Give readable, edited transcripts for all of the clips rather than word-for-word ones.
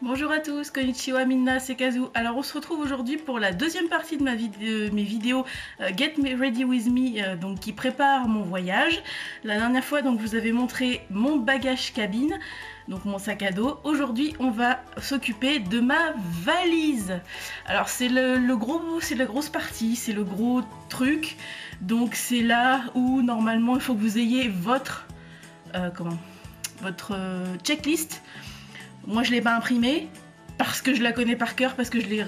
Bonjour à tous, konnichiwa, minna, c'est Kazu. Alors on se retrouve aujourd'hui pour la deuxième partie de mes vidéos Get Me Ready With Me, donc qui prépare mon voyage. La dernière fois donc je vous avais montré mon bagage cabine, donc mon sac à dos. Aujourd'hui on va s'occuper de ma valise. Alors c'est c'est la grosse partie, c'est le gros truc. Donc c'est là où normalement il faut que vous ayez votre checklist. Moi je l'ai pas imprimée parce que je la connais par cœur, parce que je l'ai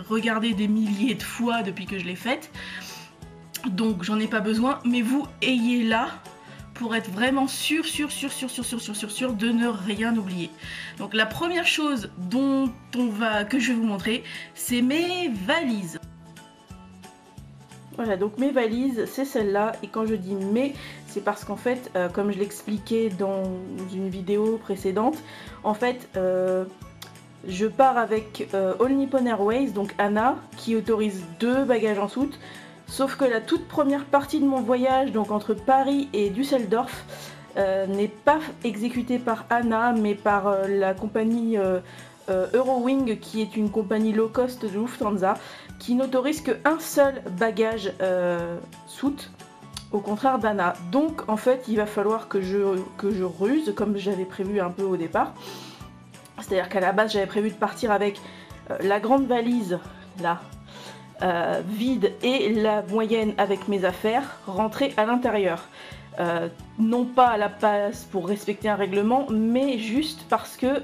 regardée des milliers de fois depuis que je l'ai faite. Donc j'en ai pas besoin, mais vous ayez-la pour être vraiment sûr de ne rien oublier. Donc la première chose que je vais vous montrer, c'est mes valises. Voilà, donc mes valises, c'est celle-là. Et quand je dis mes, c'est parce qu'en fait, comme je l'expliquais dans une vidéo précédente, en fait, je pars avec All Nippon Airways, donc ANA, qui autorise 2 bagages en soute. Sauf que la toute première partie de mon voyage, donc entre Paris et Düsseldorf, n'est pas exécutée par ANA, mais par la compagnie Eurowings, qui est une compagnie low cost de Lufthansa, qui n'autorise qu'un seul bagage soute, au contraire d'ANA. Donc en fait il va falloir que je ruse comme j'avais prévu un peu au départ. C'est-à-dire qu'à la base j'avais prévu de partir avec la grande valise là vide et la moyenne avec mes affaires rentrées à l'intérieur. Non pas à la passe pour respecter un règlement, mais juste parce que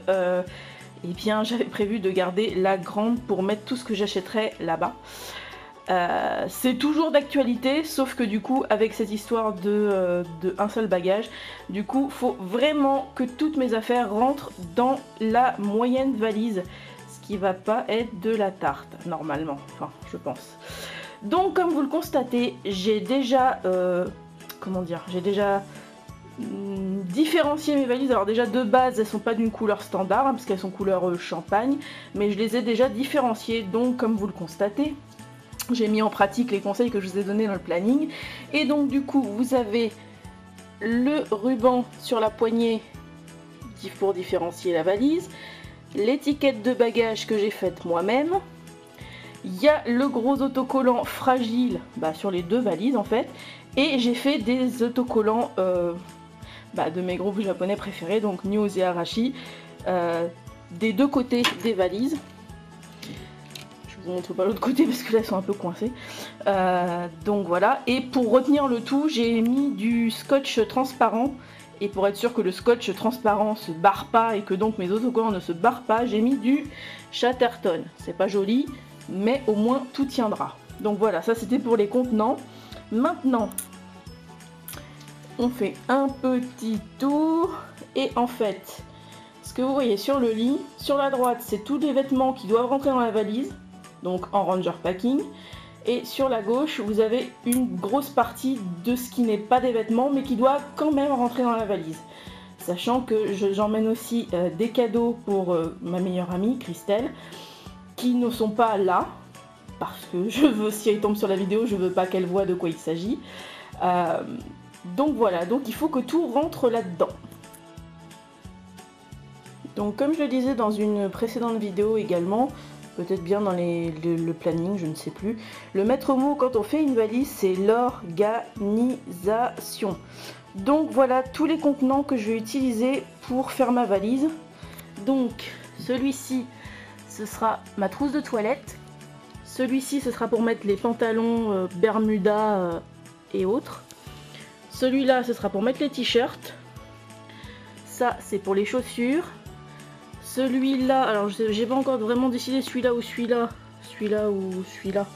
eh bien j'avais prévu de garder la grande pour mettre tout ce que j'achèterais là-bas. C'est toujours d'actualité, sauf que du coup avec cette histoire de un seul bagage, du coup faut vraiment que toutes mes affaires rentrent dans la moyenne valise, ce qui va pas être de la tarte normalement, enfin je pense. Donc comme vous le constatez, j'ai déjà différencier mes valises. Alors déjà de base elles sont pas d'une couleur standard, parce qu'elles sont couleur champagne, mais je les ai déjà différenciées. Donc comme vous le constatez, j'ai mis en pratique les conseils que je vous ai donnés dans le planning. Et donc du coup vous avez le ruban sur la poignée pour différencier la valise, l'étiquette de bagage que j'ai faite moi-même, il y a le gros autocollant fragile sur les 2 valises en fait, et j'ai fait des autocollants de mes groupes japonais préférés, donc News et Arashi, des 2 côtés des valises. Je vous montre pas l'autre côté parce que là elles sont un peu coincées. Donc voilà, et pour retenir le tout, j'ai mis du scotch transparent, et pour être sûr que le scotch transparent se barre pas et que donc mes autocollants ne se barrent pas, j'ai mis du Chatterton. C'est pas joli, mais au moins tout tiendra. Donc voilà, ça c'était pour les contenants. Maintenant on fait un petit tour, et en fait ce que vous voyez sur le lit, sur la droite c'est tous les vêtements qui doivent rentrer dans la valise, donc en ranger packing, et sur la gauche vous avez une grosse partie de ce qui n'est pas des vêtements mais qui doit quand même rentrer dans la valise, sachant que j'emmène aussi des cadeaux pour ma meilleure amie Christelle, qui ne sont pas là parce que je veux, si elle tombe sur la vidéo, je veux pas qu'elle voit de quoi il s'agit. Donc voilà, donc il faut que tout rentre là-dedans. Donc comme je le disais dans une précédente vidéo également, peut-être bien dans le planning, je ne sais plus, le maître mot quand on fait une valise, c'est l'organisation. Donc voilà tous les contenants que je vais utiliser pour faire ma valise. Donc celui-ci, ce sera ma trousse de toilette. Celui-ci, ce sera pour mettre les pantalons Bermuda et autres. Celui-là, ce sera pour mettre les t-shirts. Ça, c'est pour les chaussures. Celui-là, alors j'ai pas encore vraiment décidé celui-là ou celui-là. Celui-là ou celui-là.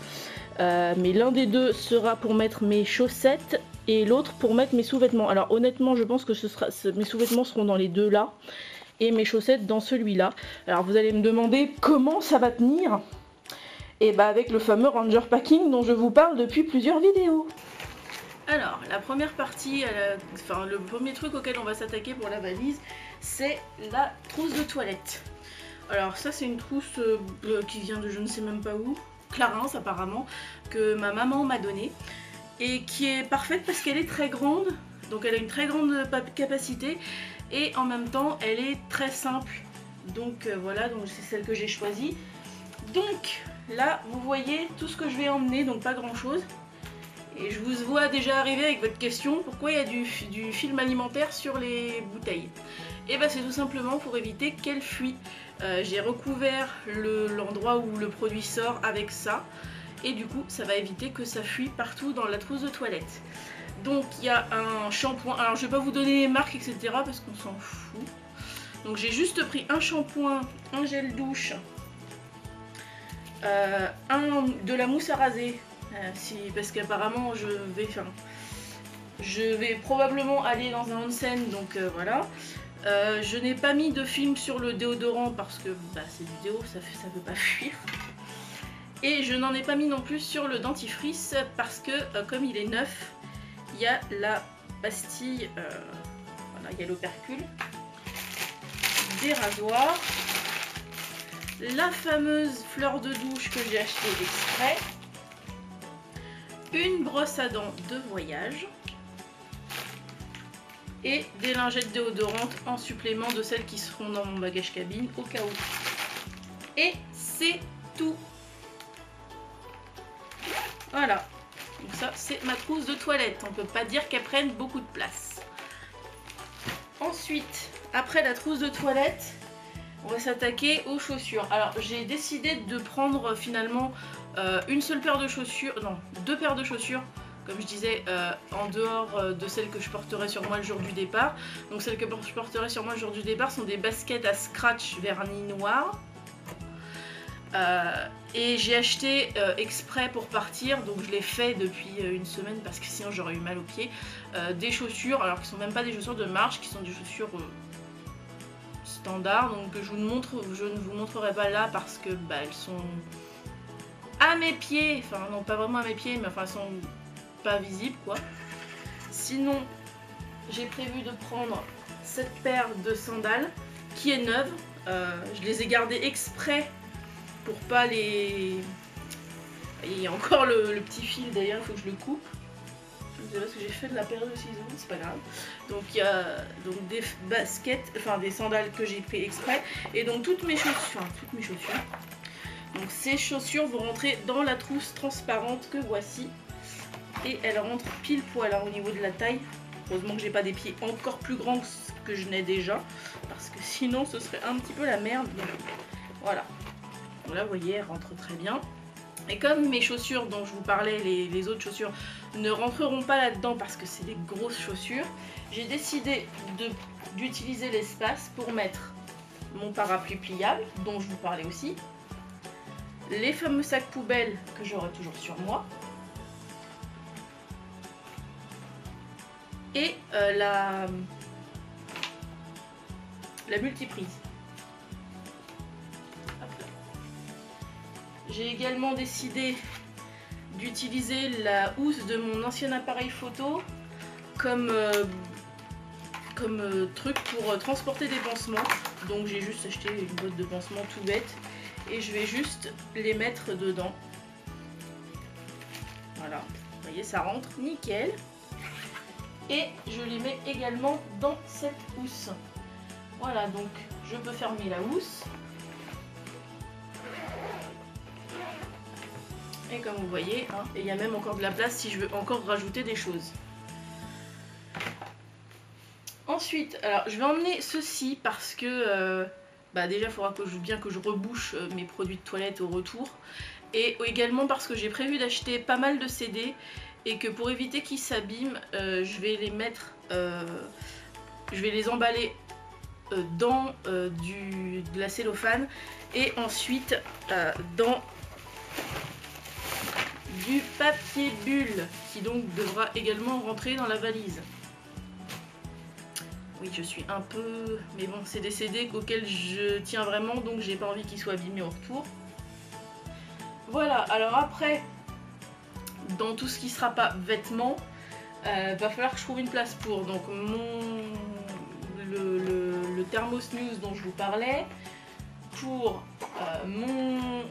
Mais l'un des deux sera pour mettre mes chaussettes et l'autre pour mettre mes sous-vêtements. Alors honnêtement, je pense que mes sous-vêtements seront dans les deux là. Et mes chaussettes dans celui-là. Alors vous allez me demander comment ça va tenir. Et avec le fameux Ranger Packing dont je vous parle depuis plusieurs vidéos. Alors, la première partie, le premier truc auquel on va s'attaquer pour la valise, c'est la trousse de toilette. Alors ça c'est une trousse qui vient de je ne sais même pas où, Clarins apparemment, que ma maman m'a donnée, et qui est parfaite parce qu'elle est très grande, donc elle a une très grande capacité, et en même temps elle est très simple Donc voilà, donc c'est celle que j'ai choisie. Donc là, vous voyez tout ce que je vais emmener, donc pas grand chose. Et je vous vois déjà arriver avec votre question, pourquoi il y a du film alimentaire sur les bouteilles? Et bien c'est tout simplement pour éviter qu'elle fuit. J'ai recouvert l'endroit où le produit sort avec ça, et du coup ça va éviter que ça fuit partout dans la trousse de toilette. Donc il y a un shampoing, alors je vais pas vous donner les marques etc parce qu'on s'en fout. Donc j'ai juste pris un shampoing, un gel douche, de la mousse à raser, parce qu'apparemment je vais probablement aller dans un onsen, donc voilà. Je n'ai pas mis de film sur le déodorant parce que bah, c'est du déo, ça peut pas fuir. Et je n'en ai pas mis non plus sur le dentifrice parce que comme il est neuf, il y a la pastille, voilà, il y a l'opercule, des rasoirs, la fameuse fleur de douche que j'ai achetée exprès, une brosse à dents de voyage et des lingettes déodorantes en supplément de celles qui seront dans mon bagage cabine au cas où. Et c'est tout. Voilà. Donc ça, c'est ma trousse de toilette. On peut pas dire qu'elle prenne beaucoup de place. Ensuite, après la trousse de toilette, on va s'attaquer aux chaussures. Alors, j'ai décidé de prendre finalement une seule paire de chaussures, non, 2 paires de chaussures, comme je disais, en dehors de celles que je porterai sur moi le jour du départ. Donc celles que je porterai sur moi le jour du départ sont des baskets à scratch vernis noir. Et j'ai acheté exprès pour partir, donc je l'ai fait depuis une semaine parce que sinon j'aurais eu mal aux pieds, des chaussures, alors qui sont même pas des chaussures de marche, qui sont des chaussures standards, donc je ne vous montrerai pas là parce que bah, elles sont à mes pieds, enfin non pas vraiment à mes pieds, mais enfin elles sont pas visibles quoi. Sinon j'ai prévu de prendre cette paire de sandales qui est neuve, je les ai gardées exprès pour pas les... Il y a encore le petit fil d'ailleurs, il faut que je le coupe. Je ne sais pas ce que j'ai fait de la paire de ciseaux, c'est pas grave. Donc il y a donc des baskets, enfin des sandales que j'ai pris exprès. Et donc toutes mes chaussures. Donc ces chaussures vont rentrer dans la trousse transparente que voici. Et elles rentrent pile poil hein, au niveau de la taille. Heureusement que j'ai pas des pieds encore plus grands que je n'ai déjà. Parce que sinon ce serait un petit peu la merde. Donc, voilà. Donc là vous voyez elles rentrent très bien. Et comme mes chaussures dont je vous parlais, les autres chaussures, ne rentreront pas là-dedans parce que c'est des grosses chaussures, j'ai décidé d'utiliser l'espace pour mettre mon parapluie pliable, dont je vous parlais aussi, les fameux sacs poubelles que j'aurai toujours sur moi, et la multiprise. J'ai également décidé d'utiliser la housse de mon ancien appareil photo comme truc pour transporter des pansements. Donc j'ai juste acheté une boîte de pansements tout bête et je vais juste les mettre dedans. Voilà, vous voyez ça rentre nickel. Et je les mets également dans cette housse. Voilà, donc je peux fermer la housse. Et comme vous voyez, hein, il y a même encore de la place si je veux encore rajouter des choses. Ensuite, alors je vais emmener ceci parce que bah déjà il faudra que je rebouche mes produits de toilette au retour. Et également parce que j'ai prévu d'acheter pas mal de CD et que pour éviter qu'ils s'abîment, je vais les mettre, je vais les emballer dans de la cellophane et ensuite dans du papier bulle qui donc devra également rentrer dans la valise. Oui, je suis un peu... Mais bon, c'est des CD auxquels je tiens vraiment, donc j'ai pas envie qu'ils soient abîmés au retour. Voilà, alors après, dans tout ce qui sera pas vêtements, va falloir que je trouve une place pour donc le thermosnooze dont je vous parlais, pour mon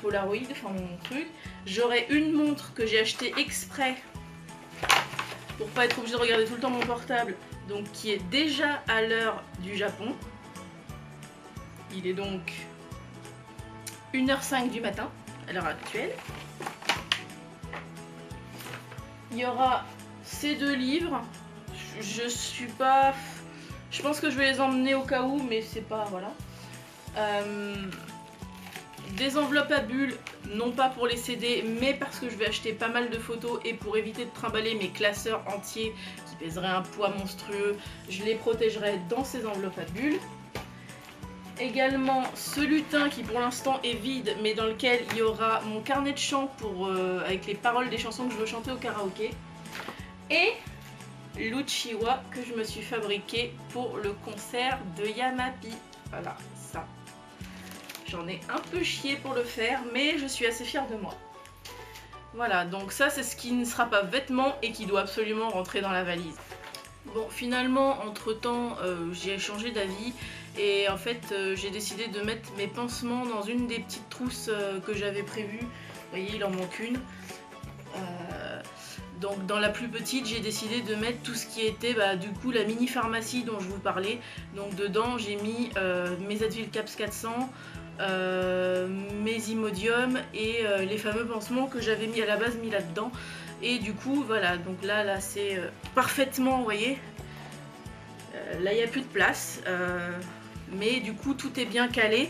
Polaroid, enfin mon truc. J'aurai une montre que j'ai achetée exprès pour pas être obligée de regarder tout le temps mon portable, donc qui est déjà à l'heure du Japon. Il est donc 1h05 du matin à l'heure actuelle. Il y aura ces 2 livres. Je suis pas... Je pense que je vais les emmener au cas où, mais c'est pas... Voilà. Des enveloppes à bulles, non pas pour les CD, mais parce que je vais acheter pas mal de photos et pour éviter de trimballer mes classeurs entiers qui pèseraient un poids monstrueux, je les protégerai dans ces enveloppes à bulles. Également ce lutin qui pour l'instant est vide, mais dans lequel il y aura mon carnet de chant pour, avec les paroles des chansons que je veux chanter au karaoké. Et l'Uchiwa que je me suis fabriqué pour le concert de Yamapi. Voilà, ça. J'en ai un peu chié pour le faire, mais je suis assez fière de moi. Voilà, donc ça c'est ce qui ne sera pas vêtements et qui doit absolument rentrer dans la valise. Bon, finalement, entre temps, j'ai changé d'avis et en fait, j'ai décidé de mettre mes pansements dans une des petites trousses que j'avais prévues. Vous voyez, il en manque une. Donc dans la plus petite, j'ai décidé de mettre tout ce qui était du coup la mini pharmacie dont je vous parlais. Donc dedans, j'ai mis mes Advil Caps 400, mes Imodium et les fameux pansements que j'avais mis à la base mis là-dedans. Et du coup, voilà, donc là c'est parfaitement, vous voyez, là il n'y a plus de place. Mais du coup tout est bien calé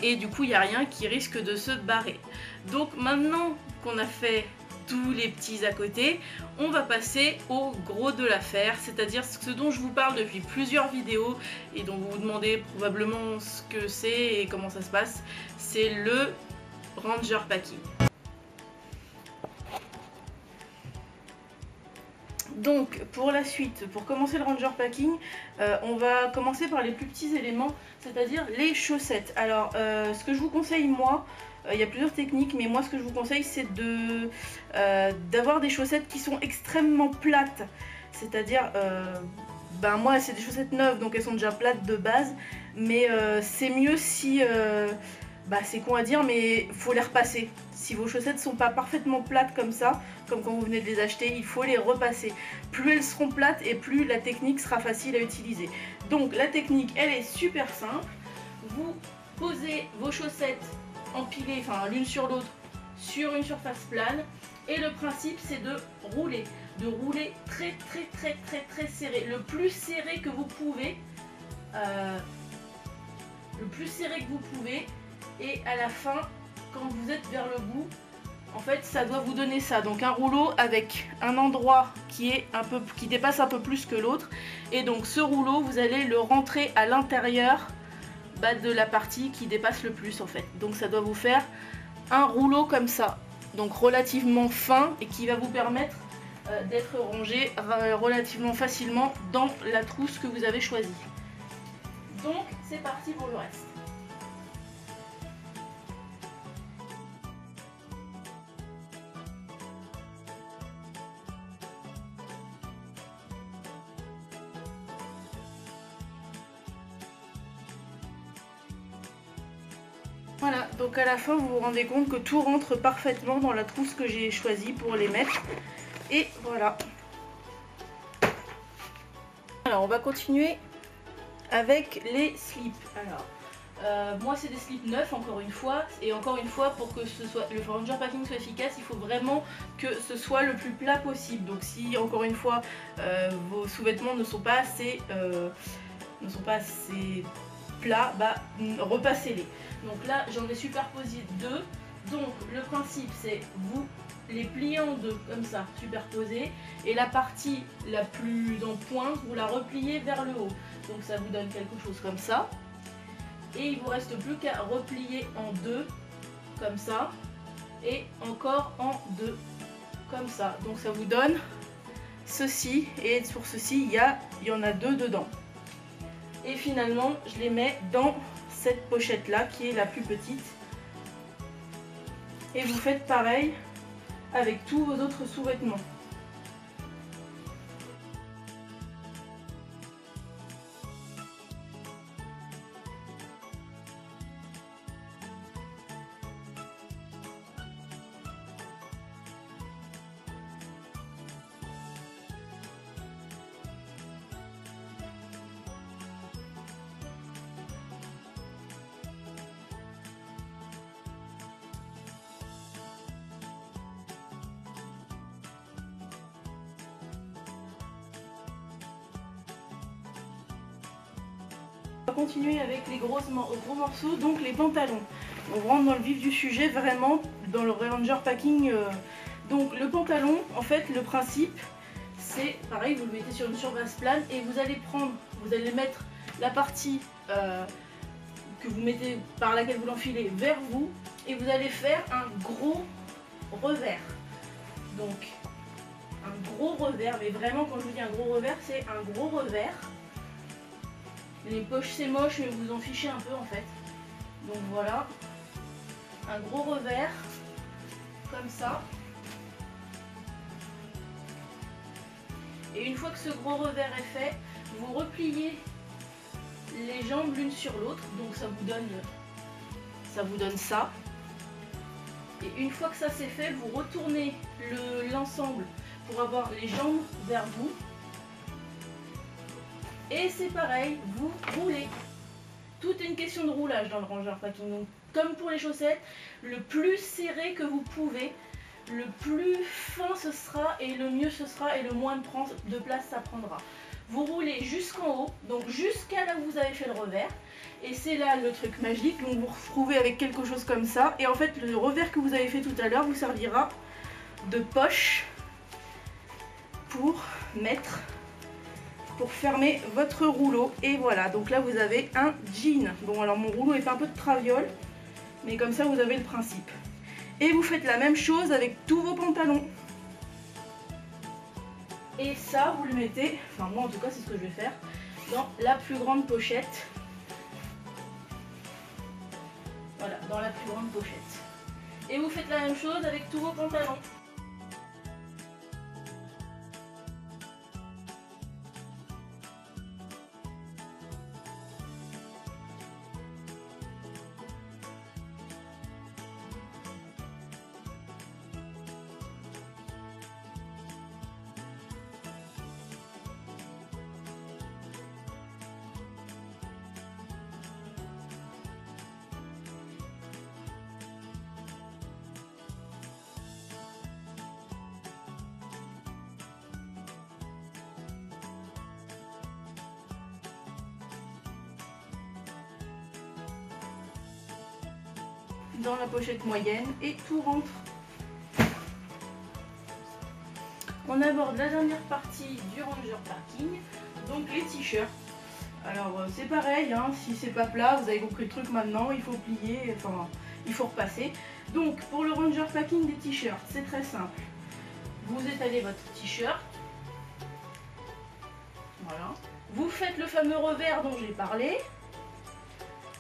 et du coup il n'y a rien qui risque de se barrer. Donc maintenant qu'on a fait tous les petits à côté, on va passer au gros de l'affaire, c'est-à-dire ce dont je vous parle depuis plusieurs vidéos et dont vous vous demandez probablement ce que c'est et comment ça se passe, c'est le Ranger Packing. Donc pour la suite, pour commencer le Ranger Packing, on va commencer par les plus petits éléments, c'est-à-dire les chaussettes. Alors ce que je vous conseille moi, il y a plusieurs techniques, mais moi ce que je vous conseille c'est d'avoir des chaussettes qui sont extrêmement plates. C'est-à-dire, moi c'est des chaussettes neuves donc elles sont déjà plates de base, mais c'est mieux si... c'est con à dire, mais il faut les repasser. Si vos chaussettes sont pas parfaitement plates comme ça, comme quand vous venez de les acheter, il faut les repasser. Plus elles seront plates et plus la technique sera facile à utiliser. Donc la technique, elle est super simple. Vous posez vos chaussettes empilées, enfin l'une sur l'autre, sur une surface plane. Et le principe, c'est de rouler très très très très très serré. Le plus serré que vous pouvez. Le plus serré que vous pouvez. Et à la fin, quand vous êtes vers le bout, en fait ça doit vous donner ça, donc un rouleau avec un endroit qui dépasse un peu plus que l'autre, et donc ce rouleau vous allez le rentrer à l'intérieur de la partie qui dépasse le plus en fait. Donc ça doit vous faire un rouleau comme ça, donc relativement fin et qui va vous permettre d'être rangé relativement facilement dans la trousse que vous avez choisie. Donc c'est parti pour le reste. Voilà, donc à la fin vous vous rendez compte que tout rentre parfaitement dans la trousse que j'ai choisie pour les mettre. Et voilà. Alors on va continuer avec les slips. Alors, moi c'est des slips neufs encore une fois. Et encore une fois, pour que le Ranger Packing soit efficace, il faut vraiment que ce soit le plus plat possible. Donc si encore une fois vos sous-vêtements ne sont pas assez plats, repassez-les. Donc là j'en ai superposé 2. Donc le principe c'est vous les pliez en deux comme ça, superposés, et la partie la plus en pointe vous la repliez vers le haut. Donc ça vous donne quelque chose comme ça. Et il vous reste plus qu'à replier en deux comme ça et encore en deux comme ça. Donc ça vous donne ceci, et sur ceci il y en a 2 dedans. Et finalement je les mets dans cette pochette là qui est la plus petite, et vous faites pareil avec tous vos autres sous-vêtements. On va continuer avec les gros morceaux, donc les pantalons. On rentre dans le vif du sujet, vraiment, dans le Ranger Packing. Donc le pantalon, en fait, le principe, c'est pareil, vous le mettez sur une surface plane et vous allez mettre la partie que vous mettez, par laquelle vous l'enfilez, vers vous, et vous allez faire un gros revers. Donc un gros revers, mais vraiment quand je vous dis un gros revers, c'est un gros revers. Les poches c'est moche, mais vous en fichez un peu en fait. Donc voilà, un gros revers comme ça. Et une fois que ce gros revers est fait, vous repliez les jambes l'une sur l'autre, donc ça vous donne ça. Et une fois que ça c'est fait, vous retournez l'ensemble pour avoir les jambes vers vous. Et c'est pareil, vous roulez. Tout est une question de roulage dans le Ranger Packing. Donc, comme pour les chaussettes, le plus serré que vous pouvez, le plus fin ce sera et le mieux ce sera et le moins de place ça prendra. Vous roulez jusqu'en haut, donc jusqu'à là où vous avez fait le revers. Et c'est là le truc magique, donc vous retrouvez avec quelque chose comme ça. Et en fait le revers que vous avez fait tout à l'heure vous servira de poche pour fermer votre rouleau. Et voilà, donc là vous avez un jean. Bon alors mon rouleau est fait un peu de traviole, mais comme ça vous avez le principe. Et vous faites la même chose avec tous vos pantalons. Et ça vous le mettez, enfin moi en tout cas c'est ce que je vais faire, dans la plus grande pochette. Voilà, dans la plus grande pochette. Et vous faites la même chose avec tous vos pantalons. Dans la pochette moyenne et tout rentre. On aborde la dernière partie du Ranger Packing, donc les t-shirts. Alors c'est pareil, hein, si c'est pas plat, vous avez compris le truc maintenant, il faut plier, enfin il faut repasser. Donc pour le Ranger Packing des t-shirts, c'est très simple. Vous étalez votre t-shirt. Voilà. Vous faites le fameux revers dont j'ai parlé.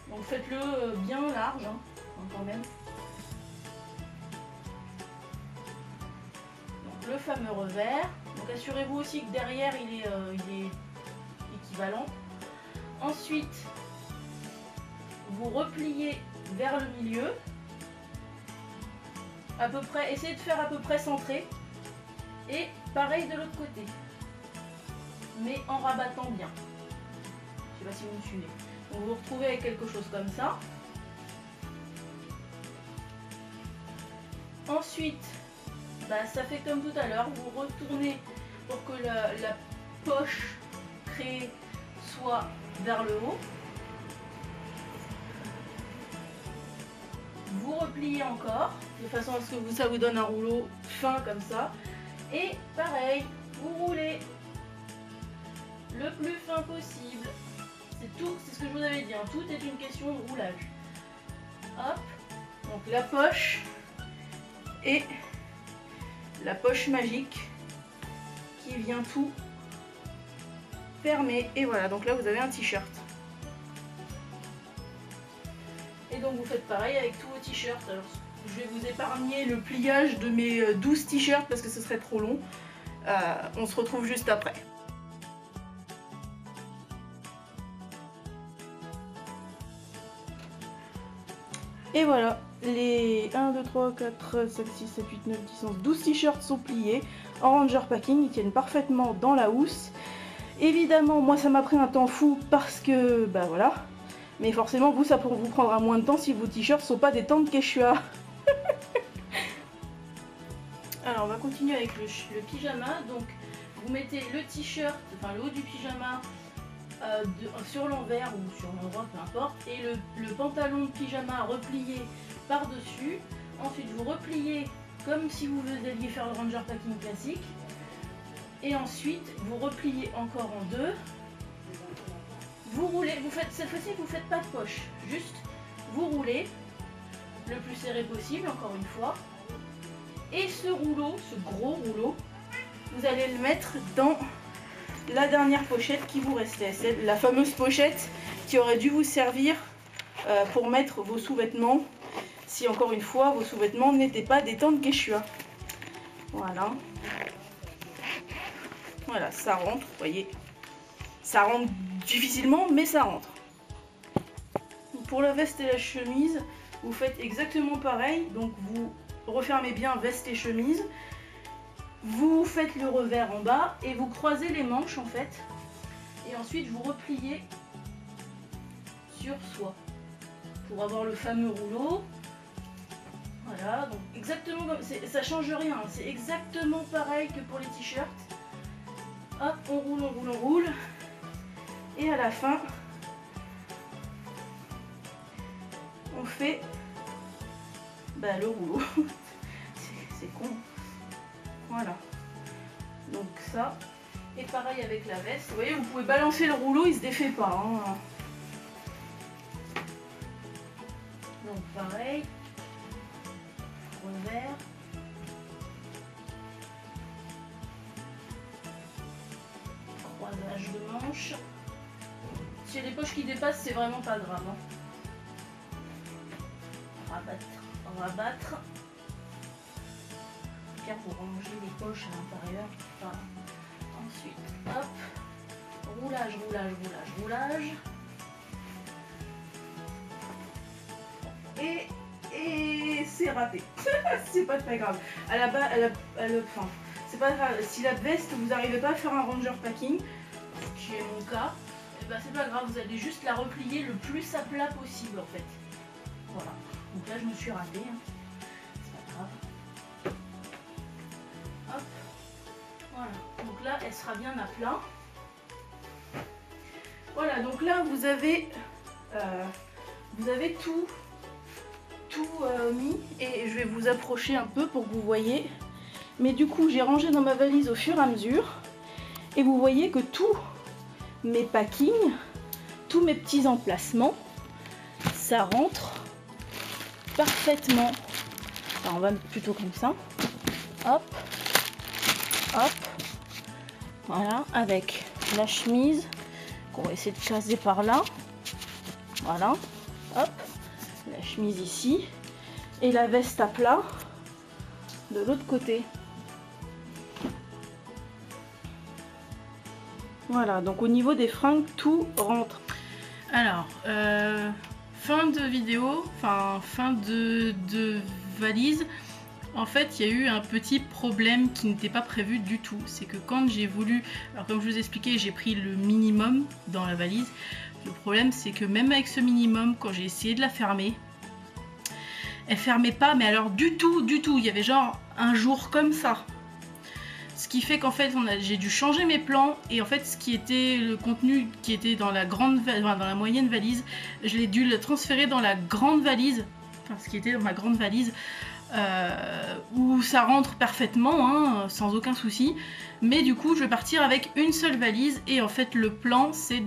Donc faites-le bien large. Hein. Quand même. Donc le fameux revers. Donc assurez-vous aussi que derrière il est équivalent. Ensuite, vous repliez vers le milieu. À peu près, essayez de faire à peu près centré. Et pareil de l'autre côté. Mais en rabattant bien. Je ne sais pas si vous me suivez. Donc vous vous retrouvez avec quelque chose comme ça. Ensuite, ça fait comme tout à l'heure, vous retournez pour que la poche créée soit vers le haut. Vous repliez encore, de façon à ce que ça vous donne un rouleau fin comme ça. Et pareil, vous roulez le plus fin possible. C'est tout, c'est ce que je vous avais dit, hein. Tout est une question de roulage. Hop, donc la poche. Et la poche magique qui vient tout fermer. Et voilà, donc là vous avez un t-shirt. Et donc vous faites pareil avec tous vos t-shirts. Alors je vais vous épargner le pliage de mes 12 t-shirts parce que ce serait trop long. On se retrouve juste après. Et voilà, les 1, 2, 3, 4, 5, 6, 7, 8, 9, 10, 11, 12 t-shirts sont pliés en Ranger Packing, ils tiennent parfaitement dans la housse. Évidemment, moi ça m'a pris un temps fou parce que, bah voilà, mais forcément vous ça vous prendra moins de temps si vos t-shirts sont pas des temps de Quechua. Alors on va continuer avec le pyjama, donc vous mettez le t-shirt, enfin le haut du pyjama sur l'envers ou sur l'endroit, peu importe, et le pantalon de pyjama replié par-dessus. Ensuite vous repliez comme si vous alliez faire le ranger packing classique, et ensuite vous repliez encore en deux, vous roulez, vous faites cette fois-ci vous faites pas de poche, juste vous roulez le plus serré possible, encore une fois, et ce rouleau, ce gros rouleau, vous allez le mettre dans la dernière pochette qui vous restait, c'est la fameuse pochette qui aurait dû vous servir pour mettre vos sous-vêtements, si encore une fois vos sous-vêtements n'étaient pas des tentes Quechua. Voilà. Voilà, ça rentre, vous voyez. Ça rentre difficilement, mais ça rentre. Pour la veste et la chemise, vous faites exactement pareil. Donc vous refermez bien veste et chemise. Vous faites le revers en bas et vous croisez les manches en fait. Et ensuite vous repliez sur soi pour avoir le fameux rouleau. Voilà, donc exactement comme ça change rien, c'est exactement pareil que pour les t-shirts. Hop, on roule, on roule, on roule. Et à la fin, on fait le rouleau. C'est con. Voilà. Donc ça. Et pareil avec la veste. Vous voyez, vous pouvez balancer le rouleau, il se défait pas. Hein. Donc pareil. Revers. Croisage de manches. Si y a des poches qui dépassent, c'est vraiment pas grave. Hein. Rabattre, rabattre. Car vous rangez les poches à l'intérieur. Voilà. Ensuite, hop. Roulage, roulage, roulage, roulage. Et c'est raté. C'est pas très grave. À la base, enfin, c'est pas grave. Si la veste, vous n'arrivez pas à faire un ranger packing, ce qui est mon cas, c'est pas grave. Vous allez juste la replier le plus à plat possible en fait. Voilà. Donc là, je me suis ratée. Hein. C'est pas grave. Hop. Voilà. Donc là, elle sera bien à plat. Voilà. Donc là, vous avez tout mis, et je vais vous approcher un peu pour que vous voyez. Mais du coup, j'ai rangé dans ma valise au fur et à mesure, et vous voyez que tous mes packings, tous mes petits emplacements, ça rentre parfaitement. Alors on va mettre plutôt comme ça. Hop, hop. Voilà, avec la chemise qu'on va essayer de caser par là. Voilà, hop. La chemise ici et la veste à plat de l'autre côté. Voilà, donc au niveau des fringues, tout rentre. Alors, fin de vidéo, enfin fin de valise. En fait, il y a eu un petit problème qui n'était pas prévu du tout. C'est que quand j'ai voulu, alors comme je vous expliquais, j'ai pris le minimum dans la valise. Le problème, c'est que même avec ce minimum, quand j'ai essayé de la fermer, elle fermait pas, mais alors du tout, du tout. Il y avait genre un jour comme ça. Ce qui fait qu'en fait, j'ai dû changer mes plans, et en fait, ce qui était le contenu qui était dans la grande, dans la moyenne valise, je l'ai dû le transférer dans la grande valise, enfin ce qui était dans ma grande valise, où ça rentre parfaitement, hein, sans aucun souci. Mais du coup, je vais partir avec une seule valise, et en fait, le plan, c'est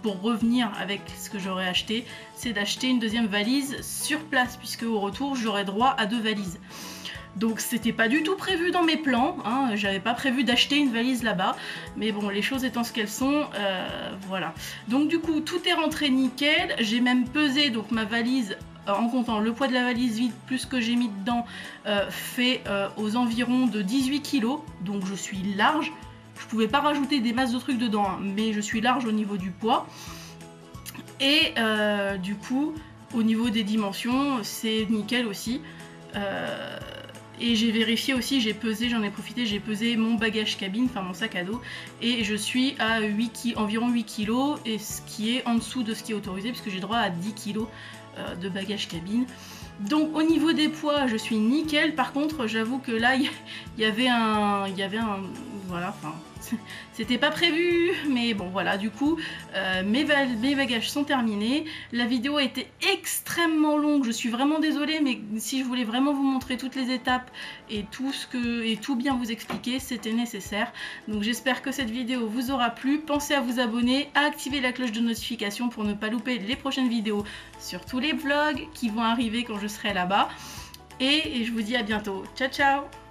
pour revenir avec ce que j'aurais acheté, c'est d'acheter une deuxième valise sur place, puisque au retour, j'aurai droit à 2 valises. Donc c'était pas du tout prévu dans mes plans, hein. J'avais pas prévu d'acheter une valise là-bas, mais bon, les choses étant ce qu'elles sont, voilà. Donc du coup, tout est rentré nickel, j'ai même pesé donc ma valise, en comptant le poids de la valise vide plus ce que j'ai mis dedans, fait aux environs de 18 kg, donc je suis large. Je pouvais pas rajouter des masses de trucs dedans, hein, mais je suis large au niveau du poids. Et du coup, au niveau des dimensions, c'est nickel aussi. Et j'ai vérifié aussi, j'ai pesé, j'en ai profité, j'ai pesé mon bagage cabine, enfin mon sac à dos, et je suis à environ 8 kg, et ce qui est en dessous de ce qui est autorisé, puisque j'ai droit à 10 kg de bagage cabine. Donc au niveau des poids, je suis nickel. Par contre, j'avoue que là, il y avait une voilà, enfin, c'était pas prévu, mais bon voilà, du coup, mes bagages sont terminés. La vidéo a été extrêmement longue, je suis vraiment désolée, mais si je voulais vraiment vous montrer toutes les étapes et tout bien vous expliquer, c'était nécessaire. Donc j'espère que cette vidéo vous aura plu. Pensez à vous abonner, à activer la cloche de notification pour ne pas louper les prochaines vidéos sur tous les vlogs qui vont arriver quand je serai là-bas. Et je vous dis à bientôt. Ciao ciao!